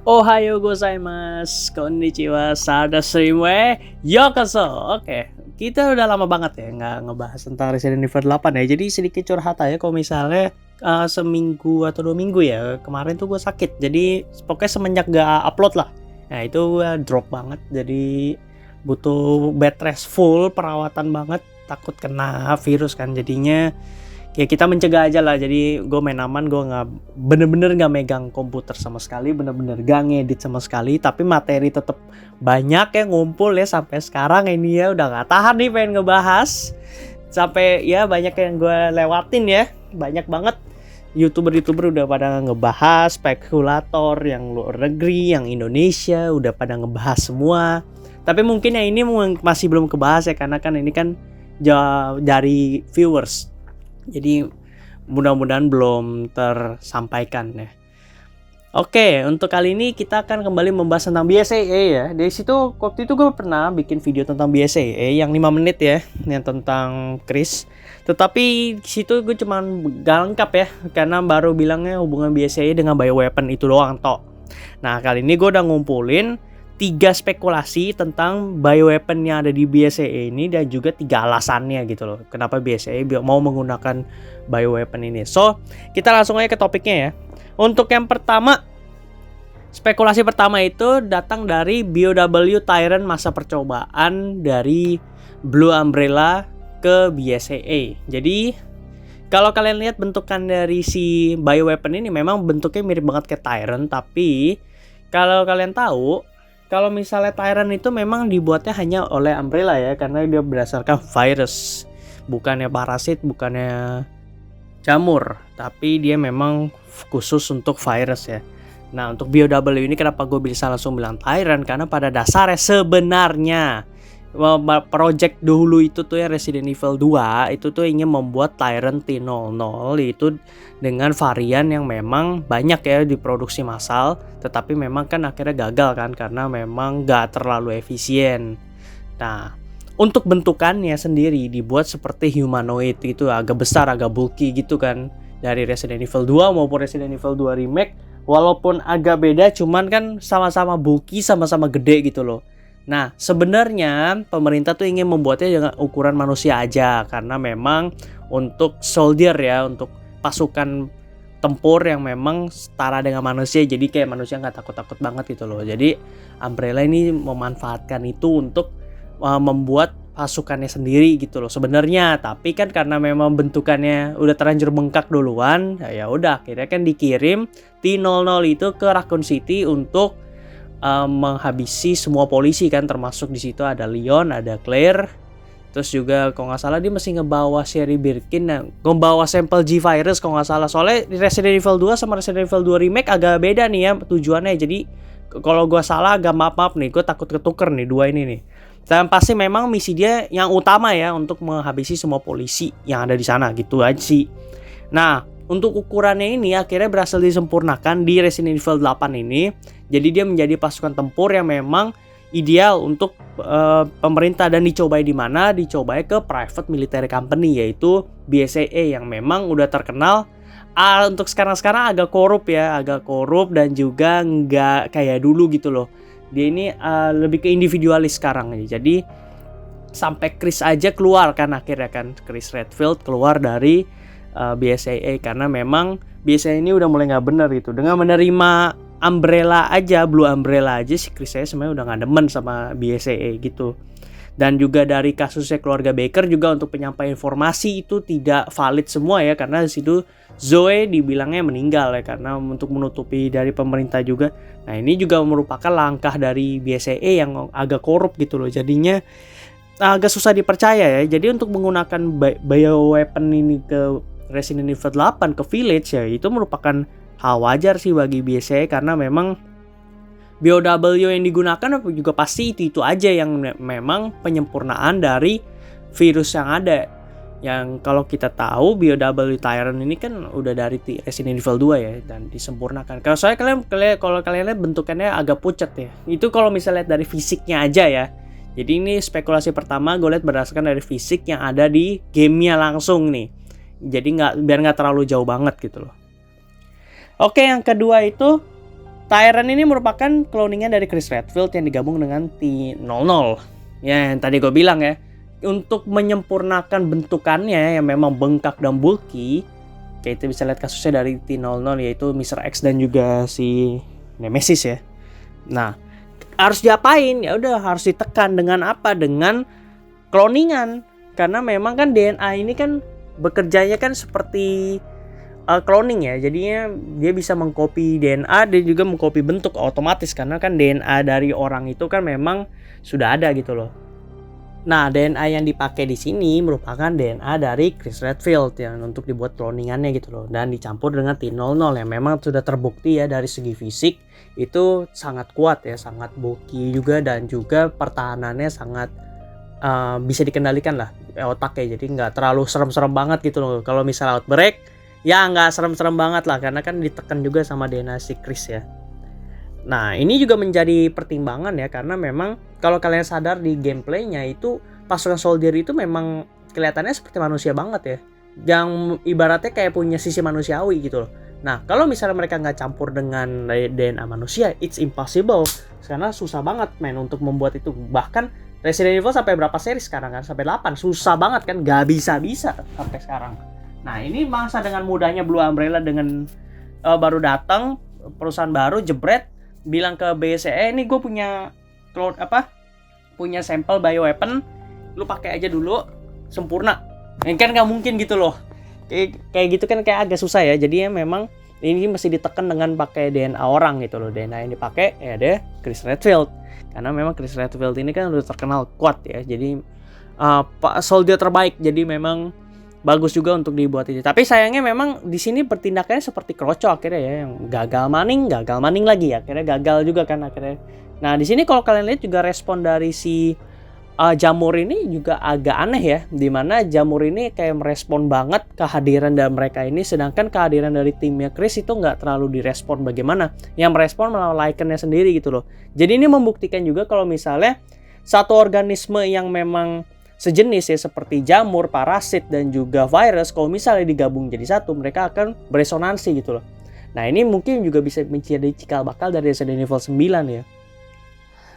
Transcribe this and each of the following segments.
Ohayo gozaimasu, konnichiwa, sadasrimwe, yokoso. Oke, kita udah lama banget ya nggak ngebahas tentang Resident Evil 8 ya. Jadi sedikit curhat aja kalau misalnya seminggu atau 2 minggu ya. Kemarin tuh gue sakit, jadi pokoknya semenjak gak upload lah. Nah itu gue drop banget, jadi butuh bed rest full, perawatan banget. Takut kena virus kan, jadinya ya kita mencegah aja lah. Jadi gue main aman, gue bener-bener nggak megang komputer sama sekali, bener-bener gak ngedit sama sekali. Tapi materi tetap banyak yang ngumpul ya sampai sekarang ini ya. Udah nggak tahan nih pengen ngebahas, sampai ya banyak yang gue lewatin ya, banyak banget. YouTuber udah pada ngebahas, spekulator yang luar negeri, yang Indonesia udah pada ngebahas semua. Tapi mungkin ya ini masih belum kebahas ya, karena kan ini kan dari viewers. Jadi mudah-mudahan belum tersampaikan ya. Oke, untuk kali ini kita akan kembali membahas tentang BSAA ya. Dari situ waktu itu gue pernah bikin video tentang BSAA yang 5 menit ya, yang tentang Chris. Tetapi di situ gue cuman gak lengkap ya, karena baru bilangnya hubungan BSAA dengan bioweapon itu doang toh. Nah, kali ini gue udah ngumpulin 3 spekulasi tentang bioweapon yang ada di BSAA ini, dan juga 3 alasannya gitu loh, kenapa BSAA mau menggunakan bioweapon ini. So, kita langsung aja ke topiknya ya. Untuk yang pertama, spekulasi pertama itu datang dari BOW Tyrant masa percobaan dari Blue Umbrella ke BSAA. Jadi, kalau kalian lihat bentukan dari si bioweapon ini memang bentuknya mirip banget kayak Tyrant, tapi kalau kalian tahu, kalau misalnya Tyrant itu memang dibuatnya hanya oleh Umbrella ya, karena dia berdasarkan virus, bukannya parasit, bukannya jamur, tapi dia memang khusus untuk virus ya. Nah, untuk BOW ini kenapa gue bisa langsung bilang Tyrant, karena pada dasarnya sebenarnya project dahulu itu tuh ya, Resident Evil 2 itu tuh ingin membuat Tyrant T00 itu dengan varian yang memang banyak ya diproduksi massal, tetapi memang kan akhirnya gagal kan karena memang gak terlalu efisien. Nah, untuk bentukannya sendiri dibuat seperti humanoid itu, agak besar, agak bulky gitu kan, dari Resident Evil 2 maupun Resident Evil 2 Remake. Walaupun agak beda, cuman kan sama-sama bulky, sama-sama gede gitu loh. Nah, sebenarnya pemerintah tuh ingin membuatnya dengan ukuran manusia aja, karena memang untuk soldier ya, untuk pasukan tempur yang memang setara dengan manusia, jadi kayak manusia nggak takut-takut banget gitu loh. Jadi Umbrella ini memanfaatkan itu untuk membuat pasukannya sendiri gitu loh sebenarnya. Tapi kan karena memang bentukannya udah terlanjur bengkak duluan, ya udah akhirnya kan dikirim T00 itu ke Raccoon City untuk menghabisi semua polisi kan, termasuk di situ ada Leon, ada Claire, terus juga kalau nggak salah dia mesti ngebawa Sherry Birkin, ngebawa sampel G-Virus kalau nggak salah. Soalnya di Resident Evil 2 sama Resident Evil 2 Remake agak beda nih ya tujuannya. Jadi kalau gue salah agak maaf nih, gue takut ketuker nih dua ini nih. Dan pasti memang misi dia yang utama ya untuk menghabisi semua polisi yang ada di sana gitu aja sih. Nah, untuk ukurannya ini akhirnya berhasil disempurnakan di Resident Evil 8 ini. Jadi dia menjadi pasukan tempur yang memang ideal untuk pemerintah, dan dicobai di mana? Dicobai ke private military company, yaitu BSAA yang memang udah terkenal untuk sekarang agak korup dan juga nggak kayak dulu gitu loh. Dia ini lebih ke individualis sekarang aja. Jadi sampai Chris aja keluar kan akhirnya kan, Chris Redfield keluar dari BSAA karena memang BSAA ini udah mulai nggak bener gitu. Dengan menerima Umbrella aja, Blue Umbrella aja, si Chris saya sebenarnya udah nggak demen sama BSAA gitu. Dan juga dari kasusnya keluarga Baker juga untuk penyampaian informasi itu tidak valid semua ya, karena di situ Zoe dibilangnya meninggal ya, karena untuk menutupi dari pemerintah juga. Nah, ini juga merupakan langkah dari BSAA yang agak korup gitu loh. Jadinya agak susah dipercaya ya. Jadi untuk menggunakan bioweapon ini ke Resident Evil 8 ke Village ya, itu merupakan hal wajar sih bagi BSAA, karena memang BOW yang digunakan juga pasti itu aja yang memang penyempurnaan dari virus yang ada. Yang kalau kita tahu BOW Tyrant ini kan udah dari Resident Evil 2 ya, dan disempurnakan. Kalau saya kalau kalian lihat bentukannya agak pucat ya. Itu kalau misalnya lihat dari fisiknya aja ya. Jadi ini spekulasi pertama gue lihat berdasarkan dari fisik yang ada di gamenya langsung nih. Jadi biar nggak terlalu jauh banget gitu loh. Oke, yang kedua itu Tyrant ini merupakan cloningan dari Chris Redfield yang digabung dengan T00. Ya, yang tadi gue bilang ya, untuk menyempurnakan bentukannya yang memang bengkak dan bulky, kayak itu bisa lihat kasusnya dari T00 yaitu Mr. X dan juga si Nemesis ya. Nah, harus diapain? Ya udah harus ditekan dengan apa? Dengan cloningan. Karena memang kan DNA ini kan bekerjanya kan seperti cloning ya, jadinya dia bisa mengcopy DNA dan juga mengcopy bentuk otomatis karena kan DNA dari orang itu kan memang sudah ada gitu loh. Nah, DNA yang dipakai di sini merupakan DNA dari Chris Redfield yang untuk dibuat cloningannya gitu loh, dan dicampur dengan T00 yang memang sudah terbukti ya dari segi fisik itu sangat kuat ya, sangat bulky juga dan juga pertahanannya sangat bisa dikendalikan lah otaknya, jadi nggak terlalu serem-serem banget gitu loh. Kalau misalnya outbreak ya nggak serem-serem banget lah karena kan ditekan juga sama DNA si Chris ya. Nah, ini juga menjadi pertimbangan ya karena memang kalau kalian sadar di gameplaynya itu pasukan soldier itu memang kelihatannya seperti manusia banget ya, yang ibaratnya kayak punya sisi manusiawi gitu loh. Nah, kalau misalnya mereka nggak campur dengan DNA manusia, it's impossible karena susah banget men untuk membuat itu. Bahkan Resident Evil sampai berapa seri sekarang kan? Sampai 8, susah banget kan, nggak bisa-bisa sampai sekarang. Nah, ini masa dengan mudahnya Blue Umbrella dengan baru datang perusahaan baru jebret bilang ke BSE, ini gue punya punya sampel bioweapon, lu pakai aja dulu sempurna. Kan nggak mungkin gitu loh. Kayak gitu kan kayak agak susah ya. Jadi ya memang ini mesti ditekan dengan pakai DNA orang gitu loh. DNA yang dipakai ya deh Chris Redfield. Karena memang Chris Redfield ini kan udah terkenal kuat ya. Jadi soldier terbaik. Jadi memang bagus juga untuk dibuat ini. Tapi sayangnya memang di sini bertindakannya seperti Kroco akhirnya ya, yang gagal maning lagi ya. Akhirnya gagal juga kan akhirnya. Nah, di sini kalau kalian lihat juga respon dari si Jamur ini juga agak aneh ya, dimana Jamur ini kayak merespon banget kehadiran dari mereka ini, sedangkan kehadiran dari timnya Chris itu nggak terlalu direspon bagaimana, yang merespon malah Lycannya sendiri gitu loh. Jadi ini membuktikan juga kalau misalnya satu organisme yang memang sejenis ya seperti jamur, parasit dan juga virus, kalau misalnya digabung jadi satu, mereka akan beresonansi gitu loh. Nah, ini mungkin juga bisa menjadi cikal bakal dari Resident Evil 9 ya.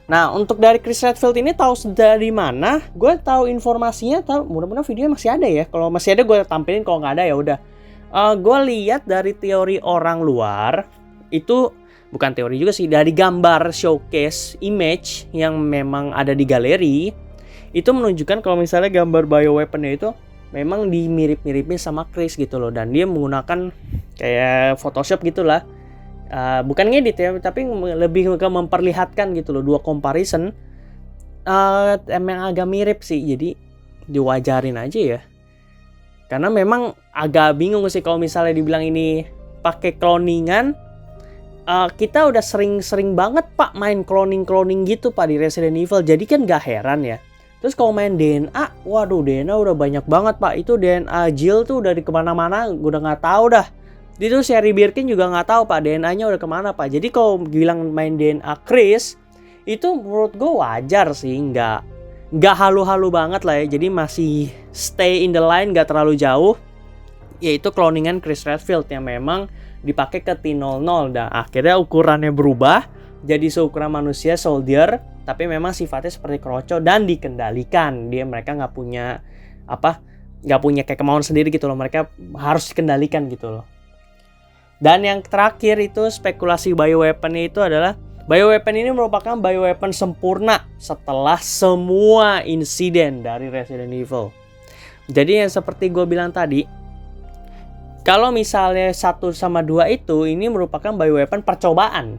Nah, untuk dari Chris Redfield ini tahu dari mana? Gue tahu informasinya, mudah-mudahan videonya masih ada ya. Kalau masih ada gue tampilin, kalau nggak ada ya udah. Gue lihat dari teori orang luar, itu bukan teori juga sih, dari gambar showcase image yang memang ada di galeri, itu menunjukkan kalau misalnya gambar bioweaponnya itu memang dimirip-miripin sama Chris gitu loh, dan dia menggunakan kayak Photoshop gitulah. Bukan ngedit ya, tapi lebih ke memperlihatkan gitu loh, dua comparison emang agak mirip sih, jadi diwajarin aja ya. Karena memang agak bingung sih kalau misalnya dibilang ini pakai cloningan. Kita udah sering banget pak main cloning gitu pak di Resident Evil, jadi kan gak heran ya. Terus kalau main DNA, waduh DNA udah banyak banget pak, itu DNA Jill tuh udah di kemana-mana, gue udah nggak tahu dah. Itu Sherry Birkin juga nggak tahu pak DNA-nya udah kemana pak. Jadi kalau bilang main DNA Chris itu menurut gue wajar sih, nggak halu-halu banget lah ya. Jadi masih stay in the line, nggak terlalu jauh. Yaitu cloningan Chris Redfield yang memang dipakai ke T00 dan akhirnya ukurannya berubah jadi seukuran manusia soldier, tapi memang sifatnya seperti Kroco dan dikendalikan. Mereka nggak punya kayak kemauan sendiri gitu loh. Mereka harus dikendalikan gitu loh. Dan yang terakhir itu spekulasi bioweaponnya itu adalah bioweapon ini merupakan bioweapon sempurna setelah semua insiden dari Resident Evil. Jadi yang seperti gue bilang tadi, kalau misalnya 1 sama 2 itu ini merupakan bioweapon percobaan.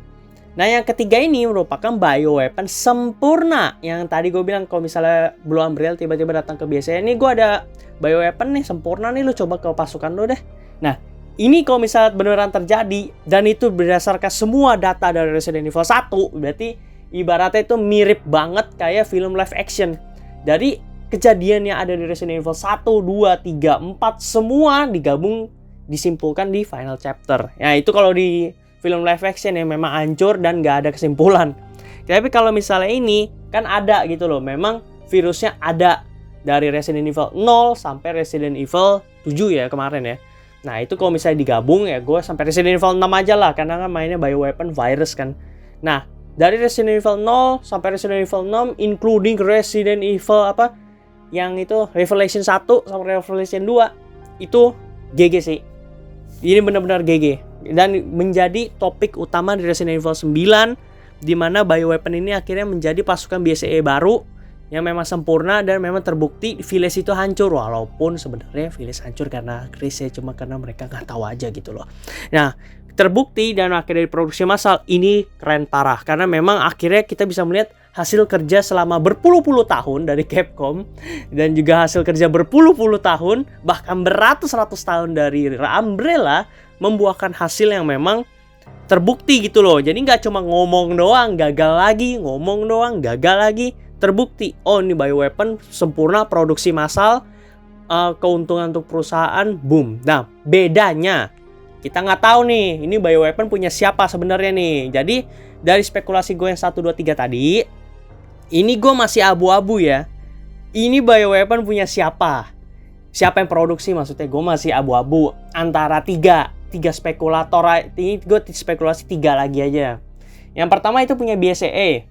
Nah yang ketiga ini merupakan bioweapon sempurna. Yang tadi gue bilang kalau misalnya Blue Umbrella tiba-tiba datang ke biasanya, ini gue ada bioweapon nih sempurna nih, lu coba ke pasukan lu deh. Nah ini kalau misalnya beneran terjadi dan itu berdasarkan semua data dari Resident Evil 1, berarti ibaratnya itu mirip banget kayak film live action. Dari kejadian yang ada di Resident Evil 1, 2, 3, 4 semua digabung disimpulkan di final chapter. Ya itu kalau di film live action yang memang hancur dan gak ada kesimpulan. Tapi kalau misalnya ini kan ada gitu loh, memang virusnya ada dari Resident Evil 0 sampai Resident Evil 7 ya kemarin ya. Nah itu kalau misalnya digabung ya gue sampai Resident Evil 6 aja lah, karena kan mainnya bioweapon virus kan. Nah dari Resident Evil 0 sampai Resident Evil 6 including Resident Evil apa yang itu Revelation 1 sampai Revelation 2 itu GG sih. Ini benar-benar GG dan menjadi topik utama di Resident Evil 9, di mana bioweapon ini akhirnya menjadi pasukan BSAA baru yang memang sempurna dan memang terbukti Village itu hancur, walaupun sebenarnya Village hancur karena Chris ya, cuma karena mereka nggak tahu aja gitu loh. Nah terbukti dan akhirnya diproduksi massal ini keren parah, karena memang akhirnya kita bisa melihat hasil kerja selama berpuluh-puluh tahun dari Capcom, dan juga hasil kerja berpuluh-puluh tahun bahkan beratus-ratus tahun dari Umbrella membuahkan hasil yang memang terbukti gitu loh. Jadi nggak cuma ngomong doang gagal lagi, ngomong doang gagal lagi, terbukti. Oh ini bioweapon sempurna, produksi massal, keuntungan untuk perusahaan, boom. Nah bedanya kita nggak tahu nih ini bioweapon punya siapa sebenarnya nih. Jadi dari spekulasi gue yang 1, 2, 3 tadi, ini gue masih abu-abu ya. Ini bioweapon punya siapa? Siapa yang produksi, maksudnya gue masih abu-abu antara tiga spekulator. Ini gue spekulasi 3 lagi aja. Yang pertama itu punya BSAA,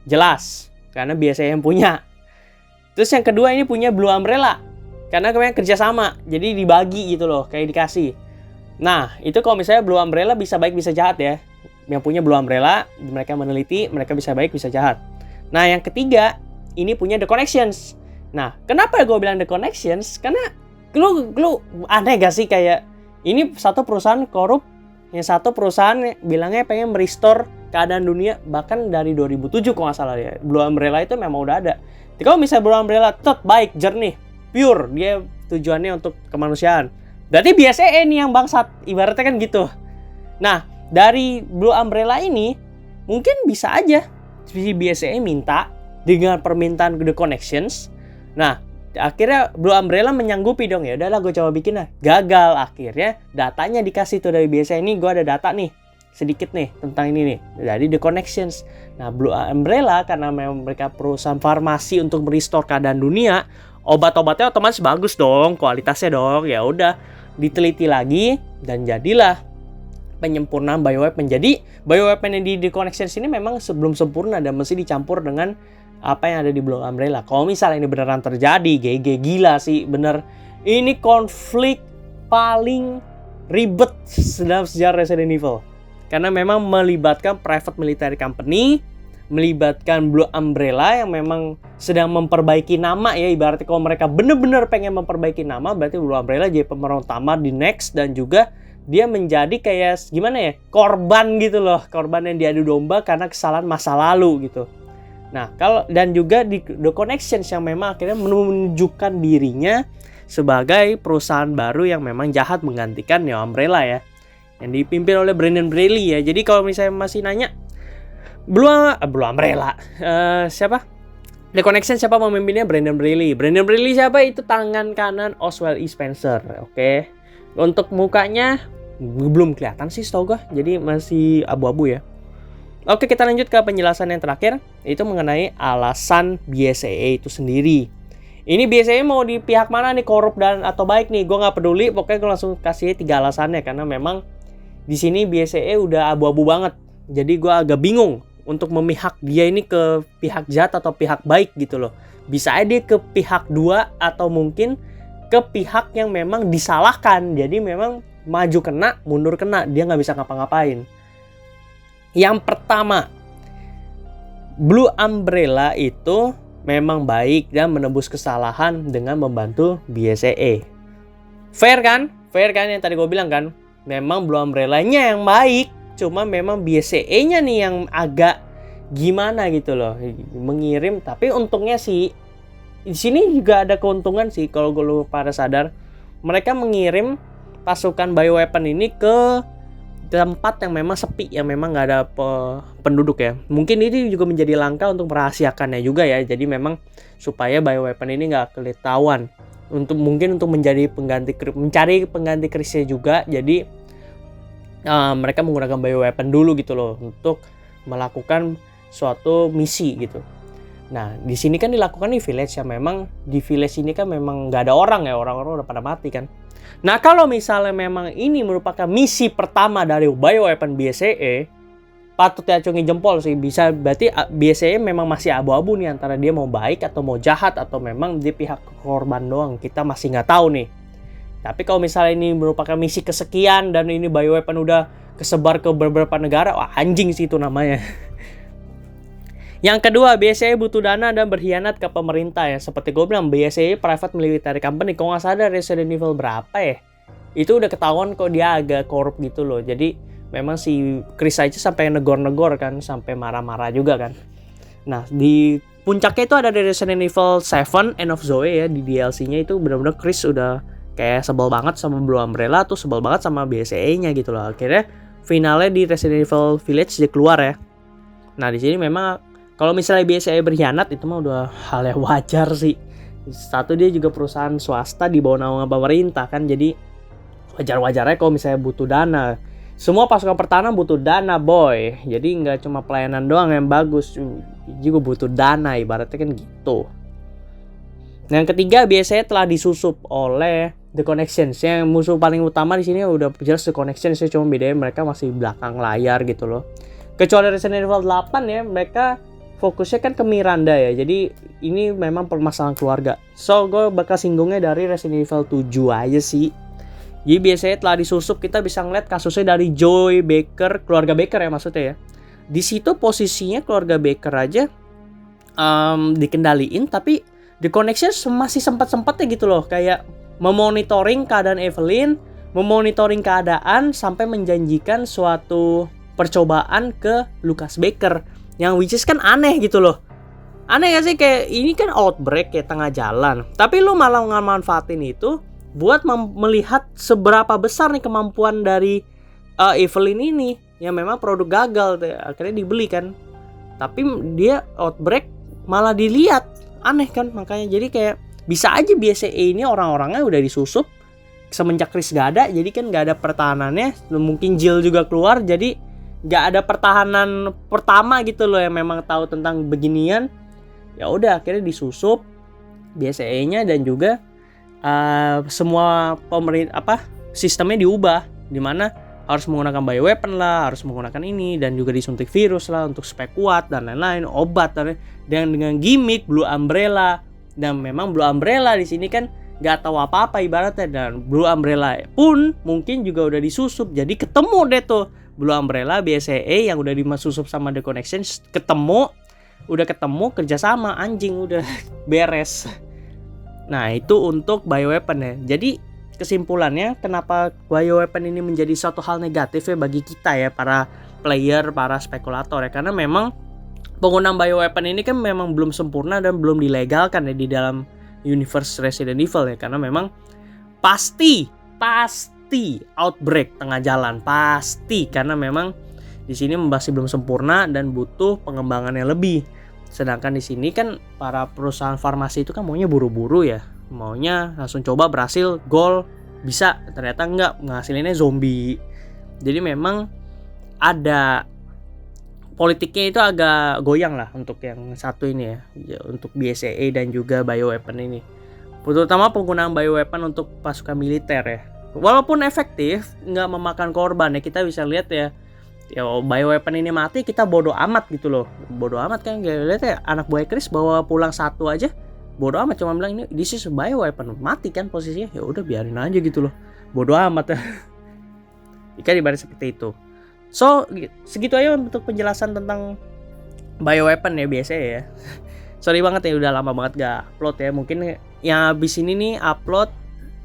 jelas karena BSAA yang punya. Terus yang kedua ini punya Blue Umbrella, karena kalian kerja sama, jadi dibagi gitu loh, kayak dikasih. Nah itu kalau misalnya Blue Umbrella bisa baik bisa jahat ya. Yang punya Blue Umbrella, mereka meneliti, mereka bisa baik bisa jahat. Nah yang ketiga ini punya The Connections. Nah kenapa gue bilang The Connections? Karena lu aneh gak sih, kayak ini satu perusahaan korup, yang satu perusahaan bilangnya pengen merestore keadaan dunia bahkan dari 2007 kalau nggak salah ya. Blue Umbrella itu memang udah ada. Jadi kalau misalnya Blue Umbrella tetap baik, jernih, pure, dia tujuannya untuk kemanusiaan, berarti BSAA nih yang bangsat, ibaratnya kan gitu. Nah dari Blue Umbrella ini mungkin bisa aja si BSAA minta dengan permintaan The Connections. Nah akhirnya Blue Umbrella menyanggupi dong, ya udahlah gue coba bikin lah. Gagal, akhirnya datanya dikasih tuh dari BSAA. Ini gue ada data nih sedikit nih tentang ini nih dari The Connections. Nah Blue Umbrella karena memang mereka perusahaan farmasi untuk merestore keadaan dunia, obat-obatnya otomatis bagus dong, kualitasnya dong. Ya udah diteliti lagi dan jadilah penyempurnaan bioweapon. Jadi bioweapon yang di The Connections ini memang sebelum sempurna dan mesti dicampur dengan apa yang ada di Blue Umbrella. Kalau misalnya ini beneran terjadi, GG gila sih bener. Ini konflik paling ribet dalam sejarah Resident Evil, karena memang melibatkan private military company, melibatkan Blue Umbrella yang memang sedang memperbaiki nama ya. Ibaratnya kalau mereka bener-bener pengen memperbaiki nama, berarti Blue Umbrella jadi pemeran utama di next, dan juga dia menjadi kayak gimana ya, korban gitu loh, korban yang diadu domba karena kesalahan masa lalu gitu. Nah, kalau dan juga di The Connections yang memang akhirnya menunjukkan dirinya sebagai perusahaan baru yang memang jahat menggantikan Neo Umbrella ya, yang dipimpin oleh Brandon Braley ya. Jadi kalau misalnya masih nanya Blue Umbrella siapa? The Connections siapa pemimpinnya? Brandon Braley. Brandon Braley siapa? Itu tangan kanan Oswald E. Spencer. Oke. Untuk mukanya belum kelihatan sih setahu gue, jadi masih abu-abu ya. Oke, kita lanjut ke penjelasan yang terakhir, itu mengenai alasan BSAA itu sendiri. Ini BSAA mau di pihak mana nih, korup dan atau baik nih? Gue nggak peduli, pokoknya gue langsung kasih 3 alasannya, karena memang di sini BSAA udah abu-abu banget. Jadi gue agak bingung untuk memihak dia ini ke pihak jahat atau pihak baik gitu loh. Bisa aja dia ke pihak 2 atau mungkin ke pihak yang memang disalahkan. Jadi memang maju kena, mundur kena, dia nggak bisa ngapa-ngapain. Yang pertama, Blue Umbrella itu memang baik dan menebus kesalahan dengan membantu BSAA. Fair kan? Fair kan yang tadi gue bilang kan? Memang Blue Umbrella-nya yang baik, cuma memang BSAA-nya nih yang agak gimana gitu loh, mengirim. Tapi untungnya sih di sini juga ada keuntungan sih, kalau gue pada sadar. Mereka mengirim pasukan bioweapon ini ke tempat yang memang sepi, yang memang nggak ada penduduk ya. Mungkin ini juga menjadi langkah untuk merahasiakannya juga ya. Jadi memang supaya bioweapon ini nggak kelihatan, mungkin untuk mencari pengganti Chrisnya juga. Jadi mereka menggunakan bioweapon dulu gitu loh untuk melakukan suatu misi gitu. Nah di sini kan dilakukan di village, yang memang di village ini kan memang nggak ada orang ya, orang-orang udah pada mati kan. Nah, kalau misalnya memang ini merupakan misi pertama dari bioweapon BSAA, patut diacungi jempol sih. Bisa berarti BSAA memang masih abu-abu nih antara dia mau baik atau mau jahat atau memang di pihak korban doang. Kita masih nggak tahu nih. Tapi kalau misalnya ini merupakan misi kesekian dan ini bioweapon udah kesebar ke beberapa negara, wah anjing sih itu namanya. Yang kedua, BSAA butuh dana dan berkhianat ke pemerintah ya. Seperti gue bilang, BSAA private military company. Kalau nggak sadar Resident Evil berapa ya, itu udah ketahuan kok dia agak korup gitu loh. Jadi memang si Chris aja sampai negor-negor kan, sampai marah-marah juga kan. Nah, di puncaknya itu ada dari Resident Evil 7 End of Zoe ya. Di DLC-nya itu benar-benar Chris udah kayak sebel banget sama Blue Umbrella, tuh sebel banget sama BSAA-nya gitu loh. Akhirnya finalnya di Resident Evil Village dia keluar ya. Nah, di sini memang kalau misalnya BSAA berkhianat itu mah udah hal yang wajar sih. Satu, dia juga perusahaan swasta di bawah naungan pemerintah kan, jadi wajar-wajarnya kalau misalnya butuh dana. Semua pasukan pertahanan butuh dana boy. Jadi nggak cuma pelayanan doang yang bagus, juga butuh dana ibaratnya kan gitu. Nah, yang ketiga, BSAA telah disusup oleh The Connections. Yang musuh paling utama di sini udah jelas The Connections, cuma bedanya mereka masih belakang layar gitu loh. Kecuali Resident Evil 8 ya, mereka fokusnya kan ke Miranda ya. Jadi ini memang permasalahan keluarga. So, gue bakal singgungnya dari Resident Evil 7 aja sih. Jadi biasanya telah disusup, kita bisa ngeliat kasusnya dari Joy Baker, keluarga Baker ya maksudnya ya. Di situ posisinya keluarga Baker aja dikendaliin, tapi The Connections masih sempat-sempatnya gitu loh. Kayak memonitoring keadaan Evelyn, memonitoring keadaan sampai menjanjikan suatu percobaan ke Lucas Baker. Yang which is kan aneh gitu loh. Aneh gak sih, kayak ini kan outbreak kayak tengah jalan, tapi lu malah ngemanfaatin itu buat melihat seberapa besar nih kemampuan dari Evelyn ini yang memang produk gagal akhirnya dibeli kan. Tapi dia outbreak malah dilihat, aneh kan. Makanya jadi kayak bisa aja BSAA ini orang-orangnya udah disusup semenjak Chris gak ada, jadi kan gak ada pertahanannya. Mungkin Jill juga keluar, jadi gak ada pertahanan pertama gitu loh yang memang tahu tentang beginian. Ya udah akhirnya disusup BSAA-nya dan juga semua pemerintah sistemnya diubah, dimana harus menggunakan bioweapon lah, harus menggunakan ini dan juga disuntik virus lah untuk supaya kuat dan lain-lain, obat dan dengan gimmick Blue Umbrella. Dan memang Blue Umbrella di sini kan gak tahu apa-apa ibaratnya, dan Blue Umbrella pun mungkin juga udah disusup. Jadi ketemu deh tuh Blue Umbrella, BSAA yang udah dimasusup sama The Connections, udah ketemu kerjasama, anjing udah beres. Nah itu untuk bioweapon ya. Jadi kesimpulannya kenapa bioweapon ini menjadi suatu hal negatif ya bagi kita ya, para player, para spekulator ya, karena memang penggunaan bioweapon ini kan memang belum sempurna dan belum dilegalkan ya di dalam universe Resident Evil ya, karena memang pasti outbreak tengah jalan, pasti, karena memang di sini masih belum sempurna dan butuh pengembangan yang lebih. Sedangkan di sini kan para perusahaan farmasi itu kan maunya buru-buru ya, maunya langsung coba berhasil, gol, bisa, ternyata enggak, ngasilinnya zombie. Jadi memang ada politiknya itu agak goyang lah untuk yang satu ini ya, untuk BSAA dan juga bioweapon ini. Terutama penggunaan bioweapon untuk pasukan militer ya. Walaupun efektif, nggak memakan korban ya, kita bisa lihat ya bioweapon ini mati kita bodo amat gitu loh. Bodo amat kan, lihat ya anak buah Chris bawa pulang satu aja, bodo amat, cuma bilang ini this is bioweapon, mati kan posisinya, ya udah biarin aja gitu loh, bodo amat ya. Ikan ibarat seperti itu. So segitu aja untuk penjelasan tentang bioweapon ya biasa ya. Sorry banget ya udah lama banget gak upload ya. Mungkin yang habis ini nih upload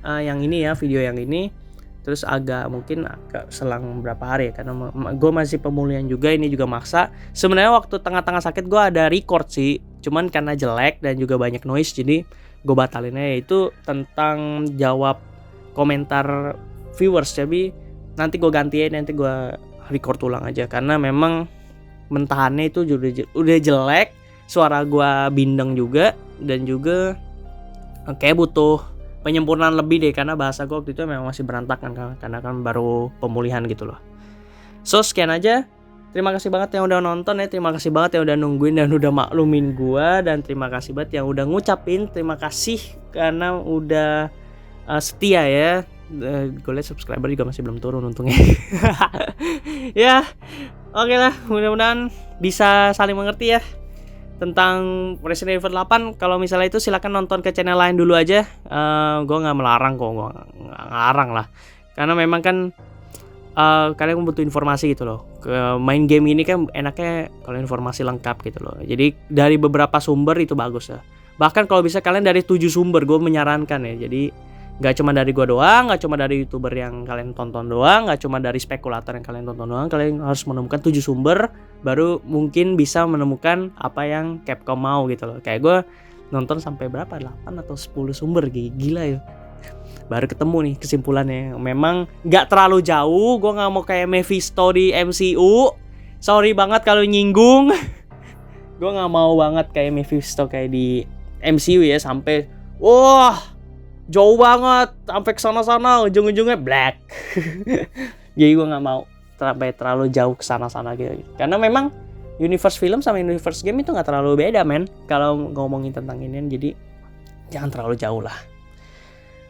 yang ini ya, video yang ini, terus mungkin agak selang berapa hari ya, karena gue masih pemulihan juga, ini juga maksa. Sebenarnya waktu tengah-tengah sakit gue ada record sih, cuman karena jelek dan juga banyak noise jadi gue batalinnya, yaitu tentang jawab komentar viewers. Jadi nanti gue gantiin, nanti gue record ulang aja, karena memang mentahannya itu udah jelek, suara gue bindeng juga, dan juga kayak butuh penyempurnaan lebih deh, karena bahasa gue waktu itu memang masih berantakan kan, karena kan baru pemulihan gitu loh. So sekian aja, terima kasih banget yang udah nonton ya, terima kasih banget yang udah nungguin dan udah maklumin gue, dan terima kasih banget yang udah ngucapin terima kasih karena udah setia ya. Gue liat subscriber juga masih belum turun untungnya. Ya, oke lah, mudah-mudahan bisa saling mengerti ya tentang Resident Evil 8. Kalau misalnya itu silakan nonton ke channel lain dulu aja. Gue nggak melarang kok, gue nggak ngarang lah. Karena memang kan kalian butuh informasi gitu loh. Main game ini kan enaknya kalau informasi lengkap gitu loh. Jadi dari beberapa sumber itu bagus ya. Bahkan kalau bisa kalian dari 7 sumber, gue menyarankan ya. Jadi nggak cuma dari gue doang, nggak cuma dari YouTuber yang kalian tonton doang, nggak cuma dari spekulator yang kalian tonton doang. Kalian harus menemukan 7 sumber, baru mungkin bisa menemukan apa yang Capcom mau gitu loh. Kayak gue nonton sampai berapa? 8 atau 10 sumber, gila ya. Baru ketemu nih kesimpulannya. Memang nggak terlalu jauh. Gue nggak mau kayak Mephisto di MCU. Sorry banget kalau nyinggung. Gue nggak mau banget kayak Mephisto kayak di MCU ya, sampai wah jauh banget sampai ke sana-sana, ujung-ujungnya black. Jadi gue nggak mau sampai terlalu jauh ke sana-sana gitu. Karena memang universe film sama universe game itu nggak terlalu beda men. Kalau ngomongin tentang ini, jadi jangan terlalu jauh lah.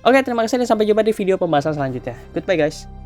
Oke, terima kasih dan sampai jumpa di video pembahasan selanjutnya. Goodbye guys.